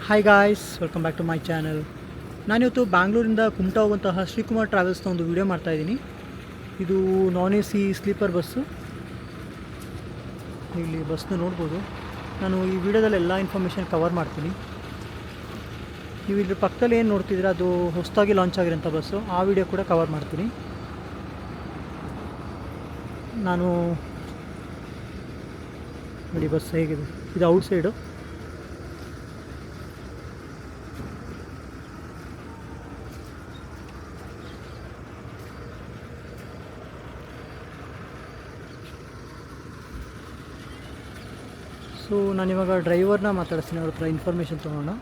Hi guys, welcome back to my channel. ನಾನಿವತ್ತು ಬ್ಯಾಂಗ್ಳೂರಿಂದ ಕುಮಟಾ ಹೋಗುವಂತಹ ಶ್ರೀಕುಮಾರ್ ಟ್ರಾವೆಲ್ಸ್ನ ಒಂದು ವಿಡಿಯೋ ಮಾಡ್ತಾಯಿದ್ದೀನಿ. ಇದು non A C sleeper bus. ಇಲ್ಲಿ ಬಸ್ನ ನೋಡ್ಬೋದು. ನಾನು ಈ ವಿಡಿಯೋದಲ್ಲಿ ಎಲ್ಲ ಇನ್ಫಾರ್ಮೇಷನ್ ಕವರ್ ಮಾಡ್ತೀನಿ. ನೀವು ಇದ್ರ ಪಕ್ಕದಲ್ಲಿ ಏನು ನೋಡ್ತಿದ್ರೆ ಅದು ಹೊಸದಾಗಿ ಲಾಂಚ್ ಆಗಿರೋಂಥ ಬಸ್ಸು. ಆ ವಿಡಿಯೋ ಕೂಡ ಕವರ್ ಮಾಡ್ತೀನಿ. ನಾನು ನೋಡಿ ಬಸ್ ಹೇಗಿದೆ. ಇದು ಔಟ್ಸೈಡು. ಸೊ ನಾನಿವಾಗ ಡ್ರೈವರ್ನ ಮಾತಾಡಿಸ್ತೀನಿ, ಅವ್ರ ಹತ್ರ ಇನ್ಫಾರ್ಮೇಷನ್ ತೊಗೊಳ್ಳೋಣ.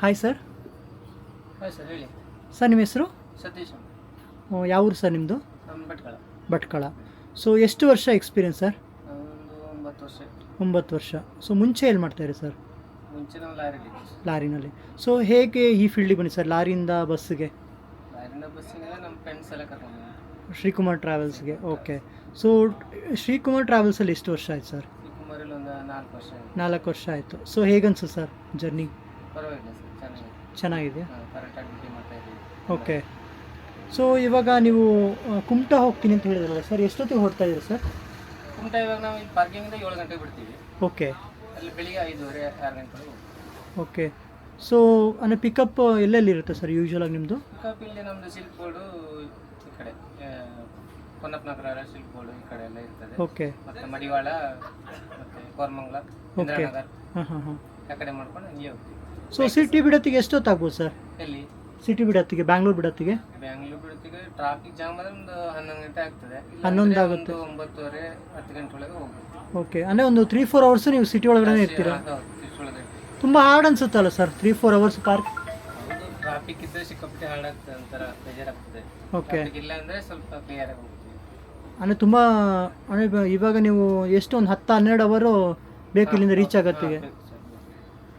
Hi sir. ಹಾಯ್ ಸರ್, ಹೇಳಿ ಸರ್. ನಿಮ್ಮ ಹೆಸರು? ಸತೀಶ್. ಯಾವ ಊರು ಸರ್ ನಿಮ್ಮದು? ಭಟ್ಕಳ. ಭಟ್ಕಳ. ಸೊ ಎಷ್ಟು ವರ್ಷ ಎಕ್ಸ್ಪೀರಿಯನ್ಸ್ ಸರ್? ಒಂದು 9 ವರ್ಷ. 9 ವರ್ಷ. ಸೊ ಮುಂಚೆ ಎಲ್ಲಿ ಮಾಡ್ತಾಯಿರಿ ಸರ್? ಮುಂಚೆ ನಾವು ಲಾರಿನಲ್ಲಿ. ಸೊ ಹೇಗೆ ಈ ಫೀಲ್ಡಿಗೆ ಬನ್ನಿ ಸರ್, ಲಾರಿಯಿಂದ ಬಸ್ಸಿಗೆ? ಬಸ್ಸಿಗೆ ನಮ್ಮ ಫ್ರೆಂಡ್ಸ್ ಎಲ್ಲ ಕರ್ಕೊಂಡು ಶ್ರೀಕುಮಾರ್ ಟ್ರಾವೆಲ್ಸ್ಗೆ. ಓಕೆ. ಸೊ ಶ್ರೀಕುಮಾರ್ ಟ್ರಾವೆಲ್ಸಲ್ಲಿ ಎಷ್ಟು ವರ್ಷ ಆಯ್ತು ಸರ್? ಶ್ರೀಕುಮಾರಲ್ಲಿ ಒಂದು 4 ವರ್ಷ. 4 ವರ್ಷ ಆಯಿತು. ಸೊ ಹೇಗನ್ಸು ಸರ್ ಜರ್ನಿ? ಪರವಾಗಿಲ್ಲ ಸರ್, ಚೆನ್ನಾಗಿದೆ. ಕರೆಕ್ಟಾಗಿ ಡ್ಯೂಟಿ ಮಾಡ್ತಾ ಇದ್ದೀವಿ. ಓಕೆ. ಸೊ ಇವಾಗ ನೀವು ಕುಮಟಾ ಹೋಗ್ತೀನಿ ಅಂತ ಹೇಳಿದ್ರಲ್ಲ ಸರ್, ಎಷ್ಟೊತ್ತಿಗೆ ಹೊರಡ್ತಾ ಇದ್ದೀರಿ ಸರ್? ಕುಮಟಾ ಇವಾಗ ನಾವು ಇಲ್ಲಿ ಪಾರ್ಕಿಂಗಿಂದ 7 ಗಂಟೆಗೆ ಬಿಡ್ತೀವಿ. ಓಕೆ. ಅಲ್ಲಿ ಬೆಳಿಗ್ಗೆ 5:30 6 ಗಂಟೆಗೆ. ಓಕೆ. ಸೊ ಅಂದರೆ ಪಿಕಪ್ ಎಲ್ಲೆಲ್ಲಿರುತ್ತೆ ಸರ್ ಯೂಶ್ವಲಾಗಿ ನಿಮ್ಮದು? ಪಿಕಪ್ ಇಲ್ಲಿ ನಮ್ಮದು ಸಿಲ್ಕ್ ಬೋರ್ಡು ಈ ಕಡೆ ಪೊನ್ನಪ್ಪನಗರ, ಸಿಲ್ಕ್ ಬೋರ್ಡು ಈ ಕಡೆ ಎಲ್ಲ ಇರ್ತದೆ. ಓಕೆ. ಮತ್ತು ಮಡಿವಾಳ ಮತ್ತು ಕೋರಮಂಗಲ, ಓಕೆ. ಇಂದಿರಾನಗರ ಹಾಂ. ಆ ಕಡೆ ಮಾಡ್ಕೊಂಡು ಹಂಗೆ ಹೋಗ್ತೀವಿ. ಸೊ ಸಿಟಿ ಬಿಡೋತ್ತಿಗೆ ಎಷ್ಟೊತ್ತಾಗ್ಬೋದು ಸರ್? ಎಲ್ಲಿ ಸಿಟಿ ಬಿಡೋತ್ತಿಗೆ, ಬ್ಯಾಂಗ್ಳೂರು ಬಿಡೋತ್ತಿಗೆ? ಬ್ಯಾಂಗ್ಳೂರ್ ಬಿಡ್ತಿಗೆ ಟ್ರಾಫಿಕ್ ಜಾಮ್ ಆದ್ರೆ ಒಂದು 11 ಗಂಟೆ ಆಗ್ತದೆ. 11 ಆಗುತ್ತೆ. 9:30 10 ಗಂಟೆ ಒಳಗೆ ಹೋಗ್ಬೋದು. ಓಕೆ. ಅಂದರೆ ಒಂದು 3-4 ಅವರ್ಸು ನೀವು ಸಿಟಿ ಒಳಗಡೆ ಇರ್ತೀರಾ? ತುಂಬ ಹಾರ್ಡ್ ಅನ್ಸುತ್ತಲ್ಲ ಸರ್ 3-4 ಅವರ್ಸ್ ಪಾರ್ಕ್? ಹೌದು, ಟ್ರಾಫಿಕ್ ಇದ್ದರೆ ಸಿಕ್ಕಾಪಟ್ಟೆ ಹಾರ್ಡ್ ಆಗ್ತದೆ, ಒಂಥರ ಬೇಜಾರಾಗ್ತದೆ. ಓಕೆ. ಇಲ್ಲ ಅಂದರೆ ಸ್ವಲ್ಪ ಕ್ಲಿಯರ್ ಆಗಿ ಹೋಗ್ತೀವಿ. ಅಂದರೆ ತುಂಬ ಅಂದರೆ ಇವಾಗ ನೀವು ಎಷ್ಟು ಒಂದು 10-12 ಅವರು ಬೇಕು ಇಲ್ಲಿಂದ ರೀಚ್ ಆಗೋತ್ತಿಗೆ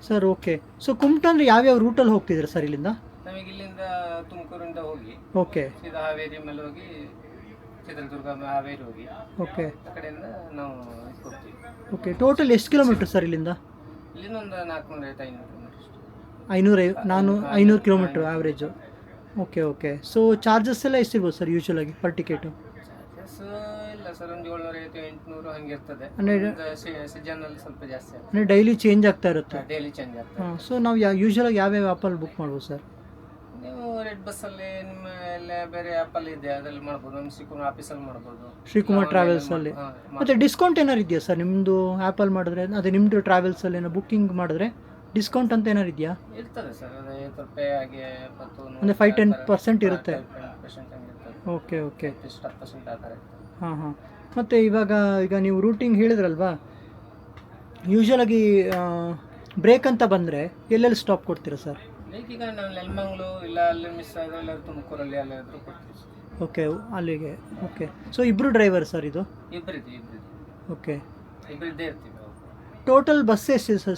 ಸರ್? ಓಕೆ. ಸೊ ಕುಮಟಾ ಅಂದರೆ ಯಾವ್ಯಾವ ರೂಟಲ್ಲಿ ಹೋಗ್ತಿದ್ದೀರಾ ಸರ್ ಇಲ್ಲಿಂದ? ನಮಗೆ ಇಲ್ಲಿಂದ ತುಮಕೂರಿಂದ ಹೋಗಿ ಓಕೆ. ಸೀದಾ ಹಾವೇರಿ ಮೇಲೆ ಹೋಗಿ ಚಿತ್ರದುರ್ಗ ಹಾವೇರಿ ಹೋಗಿ ಓಕೆ. ಆ ಕಡೆಯಿಂದ ನಾವು ಹೋಗ್ತೀವಿ. ಓಕೆ. ಟೋಟಲ್ ಎಷ್ಟು ಕಿಲೋಮೀಟ್ರ್ ಸರ್ ಇಲ್ಲಿಂದ? ಇಲ್ಲಿಂದ ಒಂದು 450-500 ಕಿಲೋಮೀಟರ್ ಅಷ್ಟು. 500 kilometre average. Okay. Okay. So charges ಎಲ್ಲ ಎಷ್ಟಿರ್ಬೋದು ಸರ್ ಯೂಶ್ವಲಾಗಿ ಪರ್ ಟಿಕೆಟು? ಚಾರ್ಜಸ್ ಇಲ್ಲ ಸರ್, ಒಂದು 750-800 ಹಂಗೆ ಇರ್ತದೆ. ಅಂದರೆ ಸೀಸನಲ್ಲಿ ಸ್ವಲ್ಪ ಜಾಸ್ತಿ ಆಗ್ತದೆ. ಅಂದರೆ ಡೈಲಿ ಚೇಂಜ್ ಆಗ್ತಾ ಇರುತ್ತೆ? ಡೈಲಿ ಚೇಂಜ್ ಆಗ್ತದೆ. ಹಾಂ. ಸೊ ನಾವು ಯೂಶ್ವಲಾಗಿ ಯಾವ್ಯಾವ ಆ್ಯಪಲ್ಲಿ ಬುಕ್ ಮಾಡ್ಬೋದು ಸರ್? ನೀವು ರೆಡ್ ಬಸ್ಸಲ್ಲಿ ನಿಮ್ಮ ಎಲ್ಲ ಬೇರೆ ಆ್ಯಪಲ್ಲಿ ಇದೆ, ಅದರಲ್ಲಿ ಮಾಡ್ಬೋದು. ನಮ್ಮ ಶ್ರೀಕುಮಾರ್ ಆಫೀಸಲ್ಲಿ ಮಾಡ್ಬೋದು, ಶ್ರೀಕುಮಾರ್ ಟ್ರಾವೆಲ್ಸಲ್ಲಿ. ಮತ್ತು ಡಿಸ್ಕೌಂಟ್ ಏನಾರು ಇದೆಯಾ ಸರ್ ನಿಮ್ಮದು ಆ್ಯಪಲ್ಲಿ ಮಾಡಿದ್ರೆ? ಅದೇ ನಿಮ್ಮದು ಟ್ರಾವೆಲ್ಸಲ್ಲಿ ಏನೋ ಬುಕ್ಕಿಂಗ್ ಮಾಡಿದ್ರೆ ಡಿಸ್ಕೌಂಟ್ ಅಂತ ಏನಾರು ಇದೆಯಾ? ಇರ್ತದೆ ಸರ್, ಅದು 50 ರೂಪಾಯಿ ಹಾಗೆ 20 ಅಂದರೆ 5-10% ಇರುತ್ತೆ? 10% ಹಂಗೆ ಇರ್ತದೆ. ಓಕೆ. ಓಕೆ. 10% ಆ ಥರ ಇರ್ತದೆ. ಹಾಂ. ಮತ್ತು ಈಗ ನೀವು ರೂಟಿಂಗ್ ಹೇಳಿದ್ರಲ್ವಾ, ಯೂಶ್ವಲಾಗಿ ಬ್ರೇಕ್ ಅಂತ ಬಂದರೆ ಎಲ್ಲೆಲ್ಲಿ ಸ್ಟಾಪ್ ಕೊಡ್ತೀರಾ ಸರ್? ಲೈಕ್ ಈಗ ನಾವು ನೆಲಮಂಗ್ಲು ಇಲ್ಲ ಅಲ್ಲಿ ಮಿಸ್ ಆದ್ರೆ ಎಲ್ಲ ತುಮಕೂರಲ್ಲಿ ಎಲ್ಲಾದರೂ ಕೊಡ್ತೀವಿ ಸರ್. ಓಕೆ. ಅಲ್ಲಿಗೆ. ಓಕೆ. ಸೊ ಇಬ್ಬರು ಡ್ರೈವರ್ ಸರ್ ಇದು? ಇಬ್ಬರಿದ್ದೀವಿ. ಓಕೆ. ಇಬ್ಬರಿದ್ದೇ ಇರ್ತೀವಿ. ಟೋಟಲ್ ಬಸ್ ಎಷ್ಟಿದೆ ಸರ್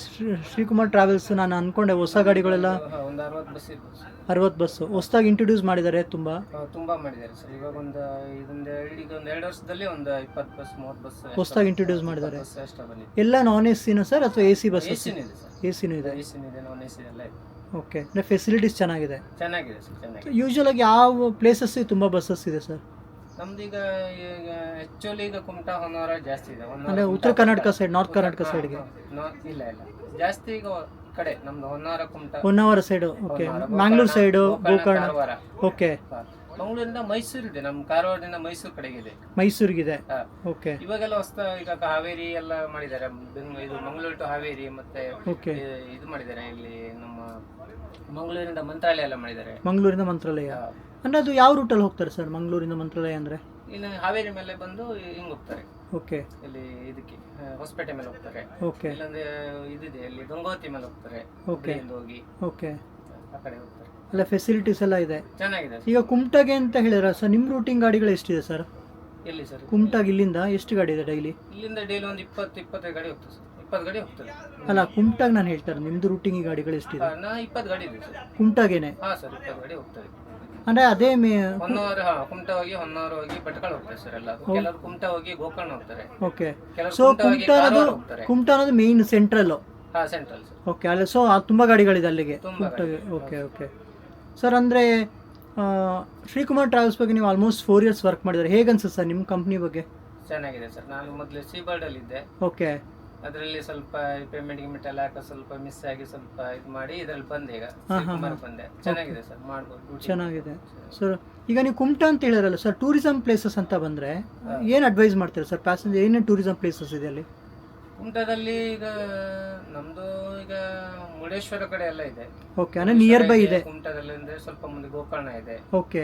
ಶ್ರೀಕುಮಾರ್ ಟ್ರಾವೆಲ್ಸ್? ನಾನು ಅಂದ್ಕೊಂಡೆ ಹೊಸ ಗಾಡಿಗಳೆಲ್ಲ ಒಂದು 60 ಬಸ್ ಇರ್ಬೋದು ಸರ್. 60 ಬಸ್ಸು ಹೊಸದಾಗಿ ಇಂಟ್ರೊಡ್ಯೂಸ್ ಮಾಡಿದ್ದಾರೆ ತುಂಬ ಮಾಡಿದ್ದಾರೆ ಸರ್. ಇವಾಗ ಒಂದು 2 ವರ್ಷದಲ್ಲಿ ಒಂದು 20 ಬಸ್ 30 ಬಸ್ ಹೊಸದಾಗಿ ಇಂಟ್ರೊಡ್ಯೂಸ್ ಮಾಡಿದ್ದಾರೆ. ಅಷ್ಟೇ ಬಂದಿದೆ. ಎಲ್ಲ ನಾನ್ ಎ ಸಿನ ಸರ್ ಅಥವಾ ಎ ಸಿ ಬಸ್? ಎಸಿನೂ ಇದೆ ಸರ್. ಎಸಿನೂ ಇದೆ. ನಾನ್ ಎಸಿ ಎಲ್ಲ ಇದೆ. ಓಕೆ. ಅಂದರೆ ಫೆಸಿಲಿಟೀಸ್ ಚೆನ್ನಾಗಿದೆ ಸರ್, ಚೆನ್ನಾಗಿದೆ. ಯೂಶ್ವಲಾಗಿ ಯಾವ ಪ್ಲೇಸಸ್ ತುಂಬ ಬಸ್ಸಸ್ ಇದೆ ಸರ್? ನಮ್ದು ಈಗ ಆ್ಯಕ್ಚುಲಿ ಈಗ ಕುಮಟಾ ಹೊನ್ನಾವರ ಜಾಸ್ತಿ ಇದೆ. ಅಂದರೆ ಉತ್ತರ ಕರ್ನಾಟಕ ಸೈಡ್, ನಾರ್ತ್ ಕರ್ನಾಟಕ ಸೈಡ್ಗೆ? ಇಲ್ಲ ಜಾಸ್ತಿ ಈಗ ಕಡೆ ನಮ್ದು Honnavar Kumta Honnavar side. Okay. Mangalore side, Gokarna. Okay. ಮಂಗಳೂರಿಂದ ಮೈಸೂರು ಇದೆ, ನಮ್ಮ ಕಾರವಾರದಿಂದ ಮೈಸೂರು ಕಡೆಗೆ ಇದೆ. ಮೈಸೂರಿಗಿದೆ. ಓಕೆ. ಇವಾಗೆಲ್ಲ ಹೊಸ ಈಗ ಹಾವೇರಿ ಎಲ್ಲ ಮಾಡಿದ್ದಾರೆ. ಇದು ಮಂಗಳೂರು ಟು ಹಾವೇರಿ ಮತ್ತೆ ಓಕೆ. ಇದು ಮಾಡಿದ್ದಾರೆ. ಇಲ್ಲಿ ನಮ್ಮ ಮಂಗಳೂರಿಂದ ಮಂತ್ರಾಲಯ ಎಲ್ಲ ಮಾಡಿದ್ದಾರೆ. ಮಂಗಳೂರಿಂದ ಮಂತ್ರಾಲಯ ಅಂದರೆ ಅದು ಯಾವ ರೂಟಲ್ಲಿ ಹೋಗ್ತಾರೆ ಸರ್ ಮಂಗಳೂರಿಂದ ಮಂತ್ರಾಲಯ ಅಂದರೆ? ಇನ್ನು ಹಾವೇರಿ ಮೇಲೆ ಬಂದು ಹಿಂಗೆ ಹೋಗ್ತಾರೆ. ಓಕೆ. ಇಲ್ಲಿ ಇದಕ್ಕೆ ಹೊಸಪೇಟೆ ಮೇಲೆ ಹೋಗ್ತಾರೆ. ಓಕೆ. ಇಲ್ಲಾಂದ್ರೆ ಇದಿದೆ ಇಲ್ಲಿ ಗಂಗೋತ್ರಿ ಮೇಲೆ ಹೋಗ್ತಾರೆ. ಓಕೆ. ಹೋಗಿ ಓಕೆ. ಆ ಕಡೆ ಹೋಗ್ತಾರೆ. ಎಲ್ಲ ಫೆಸಿಲಿಟೀಸ್ ಎಲ್ಲ ಇದೆ, ಚೆನ್ನಾಗಿದೆ. ಈಗ ಕುಮಟಾಗೆ ಅಂತ ಹೇಳಿದ್ರ ಸರ್, ನಿಮ್ಮ ರೂಟಿಂಗ್ ಗಾಡಿಗಳು ಎಷ್ಟಿದೆ ಸರ್? ಎಲ್ಲಿ ಸರ್? ಕುಮಟಾಗೆ ಇಲ್ಲಿಂದ ಎಷ್ಟು ಗಾಡಿ ಇದೆ ಡೈಲಿ? ಇಲ್ಲಿಂದ ಡೈಲಿ ಒಂದು 20-25 ಗಾಡಿ ಹೋಗ್ತದೆ ಸರ್. 20 ಗಾಡಿ ಹೋಗ್ತದೆ. ಅಲ್ಲ, ಕುಮಟಾಗೆ ನಾನು ಹೇಳ್ತಾರೆ, ನಿಮ್ಮದು ರೂಟಿಂಗ್ ಗಾಡಿಗಳು ಎಷ್ಟಿದೆ? 20 ಗಾಡಿ ಇದೆ ಸರ್. ಕುಮಟಾಗೇನೆ? ಹಾಂ ಸರ್, 20 ಗಾಡಿ ಹೋಗ್ತದೆ. ಅಂದರೆ ಅದೇ ಹೊನ್ನಾವರ ಕುಮಟಾ ಹೋಗಿ ಹೊನ್ನಾವರ ಹೋಗಿ ಭಟ್ಕಳ ಹೋಗ್ತಾರೆ ಸರ್ ಎಲ್ಲ. ಕೆಲವರು ಕುಮಟಾ ಹೋಗಿ ಗೋಕರ್ಣ ಹೋಗ್ತಾರೆ. ಓಕೆ. ಕೆಲವರು ಸೊ ಕುಮಟಾ ಹೋಗಿ ಕಾರವಾರ ಹೋಗ್ತಾರೆ. ಕುಮಟಾ ಅನ್ನೋದು ಮೇನ್ ಸೆಂಟ್ರಲ್ಲು. ಹಾ, ಸೆಂಟ್ರಲ್ ಸರ್. ಓಕೆ. ಅಲ್ಲಿ ಸೊ ತುಂಬ ಗಾಡಿಗಳಿದೆ ಅಲ್ಲಿಗೆ ತುಂಬಾ ಕುಮಟಾಗೆ. Okay okay sir. ಅಂದರೆ ಶ್ರೀಕುಮಾರ್ ಟ್ರಾವೆಲ್ಸ್ ಬಗ್ಗೆ ನೀವು ಆಲ್ಮೋಸ್ಟ್ 4 years ವರ್ಕ್ ಮಾಡಿದ್ದಾರೆ. ಹೇಗೆ ಅನ್ಸುತ್ತೆ ಸರ್ ನಿಮ್ಮ ಕಂಪ್ನಿ ಬಗ್ಗೆ? ಚೆನ್ನಾಗಿದೆ ಸರ್. ನಾನು ಮೊದಲು ಸೀಬರ್ಡ್ ಅಲ್ಲಿ ಇದ್ದೆ. ಓಕೆ. ಅದರಲ್ಲಿ ಸ್ವಲ್ಪ ಪೇಮೆಂಟ್ ಎಲ್ಲ ಹಾಕೋ ಸ್ವಲ್ಪ ಮಿಸ್ ಆಗಿ ಸ್ವಲ್ಪ ಇದು ಮಾಡಿ ಇದರಲ್ಲಿ ಬಂದೆ. ಈಗ ಶ್ರೀಕುಮಾರ್ ಬಂದೆ. ಚೆನ್ನಾಗಿದೆ ಸರ್, ಮಾಡ್ಬೋದು. ಚೆನ್ನಾಗಿದೆ ಸರ್. ಈಗ ನೀವು ಕುಮಟಾ ಅಂತ ಹೇಳಿರಲ್ಲ ಸರ್, ಟೂರಿಸಂ ಪ್ಲೇಸಸ್ ಅಂತ ಬಂದರೆ ಏನು ಅಡ್ವೈಸ್ ಮಾಡ್ತೀರಾ ಸರ್ ಪ್ಯಾಸೆಂಜರ್? ಏನೇನು ಟೂರಿಸಂ ಪ್ಲೇಸಸ್ ಇದೆ ಅಲ್ಲಿ ಕುಮಟಾದಲ್ಲಿ? ಈಗ ನಮ್ದು ಈಗ ಮುರುಡೇಶ್ವರ ಕಡೆ ಎಲ್ಲ ಇದೆ. ಓಕೆ. ಅಂದರೆ ನಿಯರ್ ಬೈ ಇದೆ ಕುಮಟಾದಲ್ಲಿ. ಅಂದ್ರೆ ಸ್ವಲ್ಪ ಮುಂದೆ ಗೋಕರ್ಣ ಇದೆ. ಓಕೆ.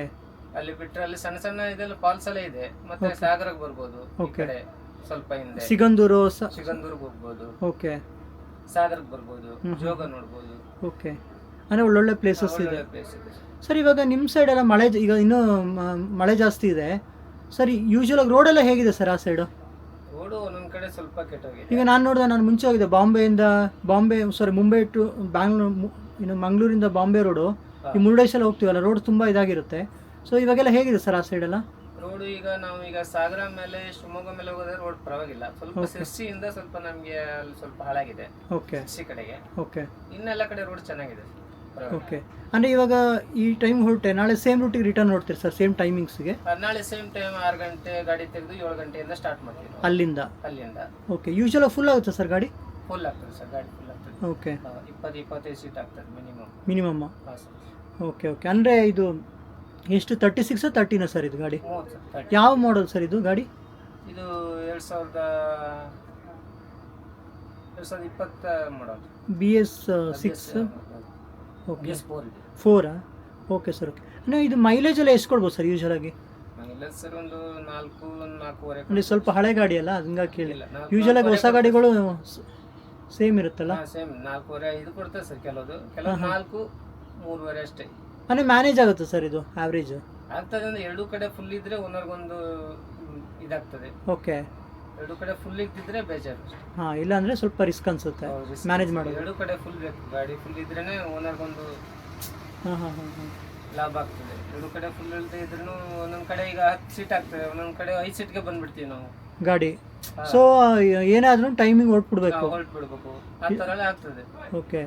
ಅಲ್ಲಿ ಬಿಟ್ರೆ ಅಲ್ಲಿ ಸಣ್ಣ ಸಣ್ಣ ಇದೆಲ್ಲ ಫಾಲ್ಸ್ ಎಲ್ಲ ಇದೆ. ಮತ್ತೆ ಸಾಗರಕ್ಕೆ ಬರ್ಬೋದು. ಈ ಕಡೆ ಸ್ವಲ್ಪ ಹಿಂದೆ ಸಿಗಂದೂರು ಸಿಗಂದೂರ್ಗೆ ಹೋಗ್ಬೋದು. ಓಕೆ. ಸಾಗರಕ್ಕೆ ಬರ್ಬೋದು. ಜೋಗ ನೋಡ್ಬೋದು. ಓಕೆ. ಅಂದರೆ ಒಳ್ಳೊಳ್ಳೆ ಪ್ಲೇಸಸ್ ಇದೆ ಪ್ಲೇಸ್ ಇದೆ ಸರ್. ಇವಾಗ ನಿಮ್ಮ ಸೈಡ್ ಎಲ್ಲ ಮಳೆ ಈಗ ಇನ್ನೂ ಮಳೆ ಜಾಸ್ತಿ ಇದೆ ಸರ್. ಯೂಶುವಲ್ ಆಗಿ ರೋಡೆಲ್ಲ ಹೇಗಿದೆ ಸರ್ ಆ ಸೈಡು? ರೋಡು ಒಂದೊಂದು ಕಡೆ ಸ್ವಲ್ಪ ಕೆಟ್ಟೋಗಿದೆ. ಈಗ ನಾನು ನೋಡಿದೆ, ನಾನು ಮುಂಚೆ ಹೋಗಿದ್ದೆ ಮುಂಬೈ ಟು ಬ್ಯಾಂಗ್ಳೂರು, ಇನ್ನು ಮಂಗಳೂರಿಂದ ಬಾಂಬೆ ರೋಡು, ಈ ಮುರುಡೇಶ್ವರ ಹೋಗ್ತೀವಲ್ಲ, ರೋಡ್ ತುಂಬ ಇದಾಗಿರುತ್ತೆ. ಸೊ ಇವಾಗೆಲ್ಲ ಹೇಗಿದೆ ಸರ್ ಆ ಸೈಡೆಲ್ಲ ರೋಡು? ಈಗ ನಾವು ಈಗ ಸಾಗರ ಮೇಲೆ ಶಿವಮೊಗ್ಗ ಮೇಲೆ ಹೋಗೋದ್ರೆ ರೋಡ್ ಪರವಾಗಿಲ್ಲ. ಸ್ವಲ್ಪ ಸಿರ್ಸಿಯಿಂದ ಸ್ವಲ್ಪ ನಮಗೆ ಅಲ್ಲಿ ಸ್ವಲ್ಪ ಹಾಳಾಗಿದೆ. ಓಕೆ. ಸಿರ್ಸಿ ಕಡೆಗೆ. ಓಕೆ. ಇನ್ನೆಲ್ಲ ಕಡೆ ರೋಡ್ ಚೆನ್ನಾಗಿದೆ. ಓಕೆ. ಅಂದರೆ ಇವಾಗ ಈ ಟೈಮ್ ಹೊರಟೆ ನಾಳೆ ಸೇಮ್ ರೂಟಿಗೆ ರಿಟರ್ನ್ ನೋಡ್ತೀರಿ ಸರ್, ಸೇಮ್ ಟೈಮಿಂಗ್ಸ್ಗೆ? ನಾಳೆ ಸೇಮ್ ಟೈಮ್ 6 ಗಂಟೆ ಗಾಡಿ ತೆಗೆದು 7 ಗಂಟೆಯಿಂದ ಸ್ಟಾರ್ಟ್ ಮಾಡ್ತೀವಿ ಅಲ್ಲಿಂದ. ಓಕೆ. ಯೂಶುವಲ್ ಫುಲ್ ಆಗುತ್ತೆ ಸರ್ ಗಾಡಿ? ಫುಲ್ ಆಗ್ತದೆ ಸರ್, ಗಾಡಿ ಫುಲ್ ಆಗ್ತದೆ. ಓಕೆ. 20-25 ಸೀಟ್ ಆಗ್ತದೆ ಮಿನಿಮಮ್. Okay okay. ಅಂದರೆ ಇದು ಎಷ್ಟು 36 30 ಸರ್ ಇದು ಗಾಡಿ? ಯಾವ ಮಾಡಲ್ ಸರ್ ಇದು ಗಾಡಿ? ಇದು 2020 ಮಾಡಲ್. BS6. Okay. 4. Okay sir. Okay. ಅಂದರೆ ಇದು ಮೈಲೇಜ್ ಎಲ್ಲ ಎಷ್ಟು ಕೊಡ್ಬೋದು ಸರ್ ಯೂಶುವಲಾಗಿ? ಮೈಲೇಜ್ ಸರ್ ಒಂದು 4-4.5. ಅಂದರೆ ಸ್ವಲ್ಪ ಹಳೆ ಗಾಡಿ ಅಲ್ಲ, ಹಂಗಾಗಿ ಕೇಳಿಲ್ಲ. ಯೂಶುವಲಾಗಿ ಹೊಸ ಗಾಡಿಗಳು ಸೇಮ್ ಇರುತ್ತಲ್ಲ? ಸೇಮ್ 4.5 ಕೊಡ್ತದೆ ಸರ್. ಕೆಲವು 4-3.5 ಅಷ್ಟೇ. ಅಂದರೆ ಮ್ಯಾನೇಜ್ ಆಗುತ್ತೆ ಸರ್ ಇದು ಆವ್ರೇಜ್? ಆಗ್ತದೆ. ಅಂದ್ರೆ ಎರಡೂ ಕಡೆ ಫುಲ್ ಇದ್ರೆ ಓನರ್ಗೊಂದು ಇದಾಗ್ತದೆ. ಓಕೆ. ಎರಡೂ ಕಡೆ ಫುಲ್ ಇದ್ದಿದ್ರೆ ಬೇಜಾರು. ಹಾಂ, ಇಲ್ಲ ಅಂದರೆ ಸ್ವಲ್ಪ ರಿಸ್ಕ್ ಅನ್ಸುತ್ತೆ ಮ್ಯಾನೇಜ್ ಮಾಡೋದು. ಎರಡೂ ಕಡೆ ಫುಲ್ ಬೇಕು. ಗಾಡಿ ಫುಲ್ ಇದ್ರೇನೆ ಓನರ್ಗೊಂದು ಲಾಭ ಆಗ್ತದೆ. ಎರಡೂ ಕಡೆ ಫುಲ್ ಇಲ್ಲದೆ ಇದ್ರೂ ಒಂದೊಂದು ಕಡೆ ಈಗ 10 ಸೀಟ್ ಆಗ್ತದೆ, ಒಂದೊಂದು ಕಡೆ 5 ಸೀಟ್ಗೆ ಬಂದ್ಬಿಡ್ತೀವಿ ನಾವು ಗಾಡಿ. ಸೊ ಏನಾದರೂ ಟೈಮಿಂಗ್ ಹೊರಟ್ಬಿಡ್ಬೇಕು. ಹೊರಟ್ಬಿಡ್ಬೇಕು, ಆ ಥರ ಎಲ್ಲ ಆಗ್ತದೆ. Okay.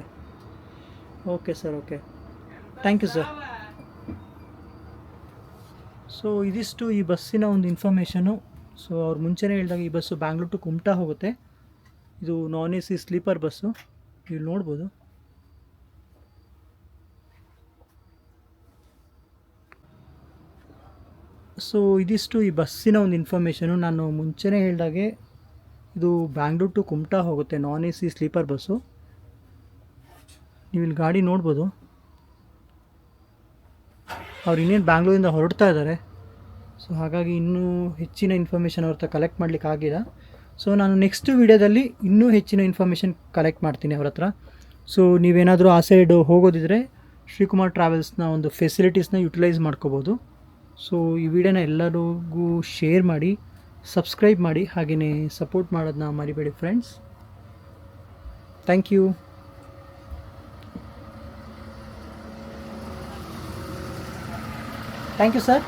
Okay sir. Okay. Thank you sir. So ಇದಿಷ್ಟು ಈ ಬಸ್ಸಿನ ಒಂದು ಇನ್ಫಾರ್ಮೇಷನು. ಸೊ ಅವ್ರು ಮುಂಚೆನೇ ಹೇಳಿದಾಗ ಈ ಬಸ್ಸು ಬ್ಯಾಂಗ್ಳೂರ್ ಟು ಕುಮಟಾ ಹೋಗುತ್ತೆ. ಇದು ನಾನ್ AC ಸ್ಲೀಪರ್ ಬಸ್ಸು, ಇಲ್ಲಿ ನೋಡ್ಬೋದು. ಸೊ ಇದಿಷ್ಟು ಈ ಬಸ್ಸಿನ ಒಂದು ಇನ್ಫಾರ್ಮೇಷನು. ನಾನು ಮುಂಚೆನೇ ಹೇಳಿದಾಗೆ ಇದು ಬ್ಯಾಂಗ್ಳೂರ್ ಟು ಕುಮಟಾ ಹೋಗುತ್ತೆ, ನಾನ್ AC ಸ್ಲೀಪರ್ ಬಸ್ಸು. ನೀವು ಇಲ್ಲಿ ಗಾಡಿ ನೋಡ್ಬೋದು. ಅವ್ರು ಇನ್ನೇನು ಬ್ಯಾಂಗ್ಳೂರಿಂದ ಹೊರಡ್ತಾ ಇದ್ದಾರೆ. ಸೊ ಹಾಗಾಗಿ ಇನ್ನೂ ಹೆಚ್ಚಿನ ಇನ್ಫಾರ್ಮೇಷನ್ ಅವ್ರ ಹತ್ರ ಕಲೆಕ್ಟ್ ಮಾಡಲಿಕ್ಕೆ ಆಗಿಲ್ಲ. ಸೊ ನಾನು ನೆಕ್ಸ್ಟ್ ವೀಡಿಯೋದಲ್ಲಿ ಇನ್ನೂ ಹೆಚ್ಚಿನ ಇನ್ಫಾರ್ಮೇಷನ್ ಕಲೆಕ್ಟ್ ಮಾಡ್ತೀನಿ ಅವ್ರ ಹತ್ರ. ಸೊ ನೀವೇನಾದರೂ ಆ ಸೈಡು ಹೋಗೋದಿದ್ರೆ ಶ್ರೀಕುಮಾರ್ ಟ್ರಾವೆಲ್ಸ್ನ ಒಂದು ಫೆಸಿಲಿಟೀಸ್ನ ಯುಟಿಲೈಸ್ ಮಾಡ್ಕೋಬೋದು. ಸೊ ಈ ವಿಡಿಯೋನ ಎಲ್ಲರಿಗೂ ಶೇರ್ ಮಾಡಿ, ಸಬ್ಸ್ಕ್ರೈಬ್ ಮಾಡಿ, ಹಾಗೆಯೇ ಸಪೋರ್ಟ್ ಮಾಡೋದನ್ನ ಮರಿಬೇಡಿ friends. Thank you. Thank you sir.